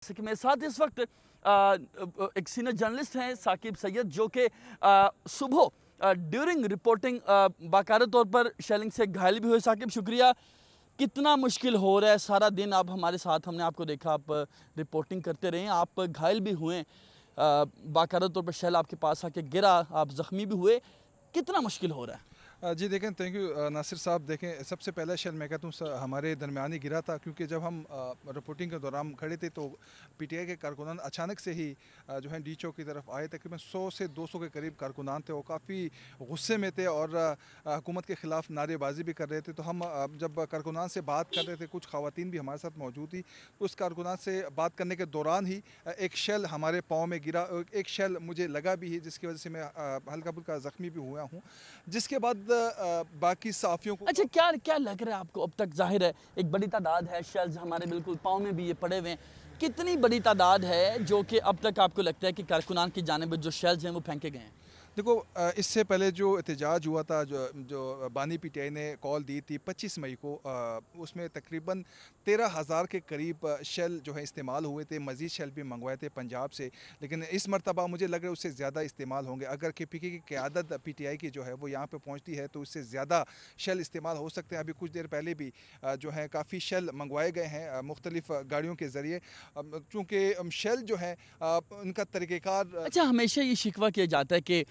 जैसे कि मेरे साथ इस वक्त एक सीनियर जर्नलिस्ट हैं साकिब सैयद, जो कि सुबह ड्यूरिंग रिपोर्टिंग बाकायदा तौर पर शेलिंग से घायल भी हुए। साकिब, शुक्रिया। कितना मुश्किल हो रहा है सारा दिन आप हमारे साथ, हमने आपको देखा, आप रिपोर्टिंग करते रहे, आप घायल भी हुए, बाकायदा तौर पर शेल आपके पास आके गिरा, आप ज़ख्मी भी हुए, कितना मुश्किल हो रहा है? जी देखें, थैंक यू नासिर साहब। देखें, सबसे पहला शेल मैं कहता हूँ हमारे दरमियान ही गिरा था, क्योंकि जब हम रिपोर्टिंग के दौरान खड़े थे तो पीटीआई के कारकुनान अचानक से ही जो है डी चौक की तरफ आए। तकरीबन 100 से 200 के करीब कारकुनान थे, वो काफ़ी गुस्से में थे और हुकूमत के ख़िलाफ़ नारेबाजी भी कर रहे थे। तो हम जब कारकुनान से बात कर रहे थे, कुछ ख़वातीन भी हमारे साथ मौजूद थी, उस कारकुनान से बात करने के दौरान ही एक शेल हमारे पाँव में गिरा। एक शेल मुझे लगा भी है, जिसकी वजह से मैं हल्का फुल्का ज़ख्मी भी हुआ हूँ। जिसके बाद बाकी साफियों को अच्छा, क्या क्या लग रहा है आपको अब तक? जाहिर है एक बड़ी तादाद है, शेल्स हमारे बिल्कुल पाँव में भी ये पड़े हुए हैं। कितनी बड़ी तादाद है जो कि अब तक आपको लगता है कि कारकुनान की जानिब जो शेल्स हैं वो फेंके गए हैं? देखो, इससे पहले जो एहतजाज हुआ था, जो जो बानी पीटीआई ने कॉल दी थी 25 मई को, उसमें तकरीबन 13,000 के करीब शेल जो है इस्तेमाल हुए थे। मज़ीद शेल भी मंगवाए थे पंजाब से, लेकिन इस मरतबा मुझे लग रहा है उससे ज़्यादा इस्तेमाल होंगे। अगर केपीके की क़यादत पीटीआई की जो है वो यहाँ पे पहुँचती है तो उससे ज़्यादा शेल इस्तेमाल हो सकते हैं। अभी कुछ देर पहले भी जो है काफ़ी शेल मंगवाए गए हैं मुख्तलिफ़ गाड़ियों के ज़रिए, चूँकि शेल जो है उनका तरीक़ेकार। अच्छा, हमेशा ये शिकवा किया जाता है कि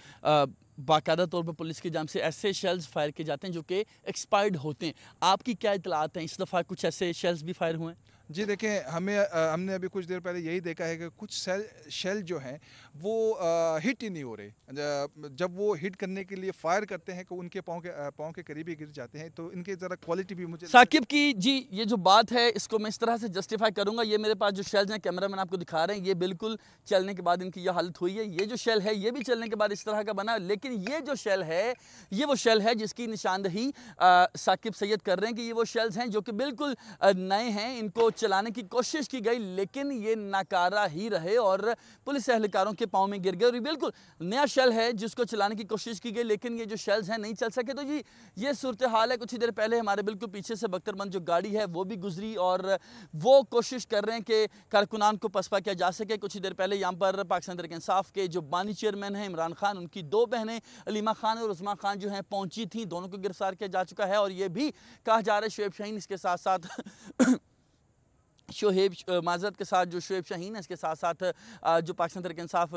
बाकायदा तौर पर पुलिस की जानिब से ऐसे शेल्स फायर किए जाते हैं जो कि एक्सपायर्ड होते हैं। आपकी क्या इतलात हैं, इस दफ़ा कुछ ऐसे शेल्स भी फायर हुए हैं? जी देखें, हमने अभी कुछ देर पहले यही देखा है कि कुछ शेल जो हैं वो हिट ही नहीं हो रहे। जब वो हिट करने के लिए फायर करते हैं कि उनके पाँव के करीब ही गिर जाते हैं। तो इनके ज़रा क्वालिटी भी मुझे साकिब की जी, ये जो बात है इसको मैं इस तरह से जस्टिफाई करूंगा। ये मेरे पास जो शेल्स हैं, कैमरा मैन आपको दिखा रहे हैं, ये बिल्कुल चलने के बाद इनकी ये हालत हुई है। ये जो शेल है ये भी चलने के बाद इस तरह का बना, लेकिन ये जो शेल है ये वो शेल है जिसकी निशानदही साकिब सैयद कर रहे हैं कि ये वो शेल्स हैं जो कि बिल्कुल नए हैं। इनको चलाने की कोशिश की गई लेकिन ये नाकारा ही रहे और पुलिस एहलकारों के पाँव में गिर गए। और ये बिल्कुल नया शेल है जिसको चलाने की कोशिश की गई, लेकिन ये जो शेल्स हैं नहीं चल सके। तो जी, ये सूरत हाल है। कुछ ही देर पहले हमारे बिल्कुल पीछे से बख्तरबंद जो गाड़ी है वो भी गुजरी और वो कोशिश कर रहे हैं कि कारकुनान को पसपा किया जा सके। कुछ ही देर पहले यहाँ पर पाकिस्तान तहरीक इंसाफ के जो बानी चेयरमैन हैं इमरान खान, उनकी दो बहनें अलीमा खान और उस्मा खान जो हैं पहुंची थी। दोनों को गिरफ्तार किया जा चुका है और ये भी कहा जा रहा है शोएब शाहीन इसके साथ साथ माजरत के साथ जो शोएब शाहीन है, इसके साथ साथ जो पाकिस्तान तहरीक इंसाफ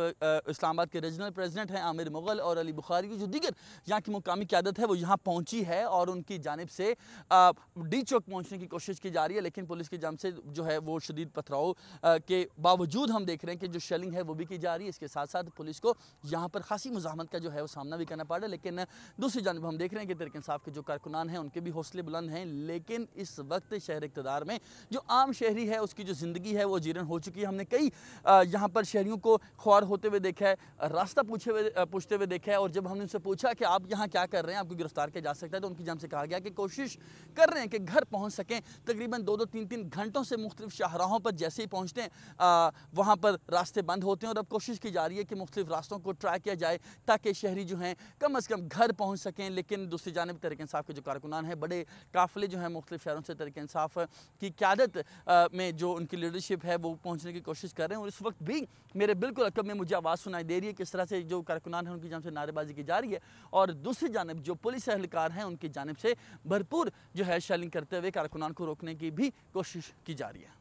इस्लामाबाद के रीजनल प्रेसिडेंट हैं आमिर मुगल और अली बुखारी की जो दीगर यहाँ की मुकामी क़यादत है वो यहाँ पहुँची है और उनकी जानिब से डी चौक पहुँचने की कोशिश की जा रही है। लेकिन पुलिस की जानिब से जो है वो शदीद पथराव के बावजूद हम देख रहे हैं कि जो शेलिंग है वो भी की जा रही है। इसके साथ साथ पुलिस को यहाँ पर खासी मुज़ाहमत का जो है वो सामना भी करना पड़ रहा है। लेकिन दूसरी जानिब हम देख रहे हैं कि तहरीक इंसाफ के जो कारकुनान हैं उनके भी हौसले बुलंद हैं। लेकिन इस वक्त शहर इक़्तिदार में जो आम शहरी है उसकी जो ज़िंदगी है वो जीरन हो चुकी है। हमने कई यहाँ पर शहरियों को ख्वार होते हुए देखा है, रास्ता पूछते हुए देखा है और जब हमने उनसे पूछा कि आप यहाँ क्या कर रहे हैं, आपको गिरफ्तार किया जा सकता है, तो उनकी जानिब से कहा गया कि कोशिश कर रहे हैं कि घर पहुँच सकें। तकरीबन 2-2, 3-3 घंटों से मुख्तलिफ शाहराहों पर जैसे ही पहुँचते हैं वहाँ पर रास्ते बंद होते हैं और अब कोशिश की जा रही है कि मुख्तलिफ रास्तों को ट्राई किया जाए ताकि शहरी जो हैं कम अज़ कम घर पहुँच सकें। लेकिन दूसरी जानिब तहरीक इंसाफ के जो कारकुनान हैं, बड़े काफ़िले जो हैं मुख्तलिफ शहरों से तहरीक इंसाफ की क़यादत में जो उनकी लीडरशिप है वो पहुंचने की कोशिश कर रहे हैं और इस वक्त भी मेरे बिल्कुल अकब में मुझे आवाज़ सुनाई दे रही है किस तरह से जो कारकुनान हैं उनकी जानिब से नारेबाजी की जा रही है और दूसरी जानिब जो पुलिस एहलकार हैं उनकी जानिब से भरपूर जो है शेलिंग करते हुए कारकुनान को रोकने की भी कोशिश की जा रही है।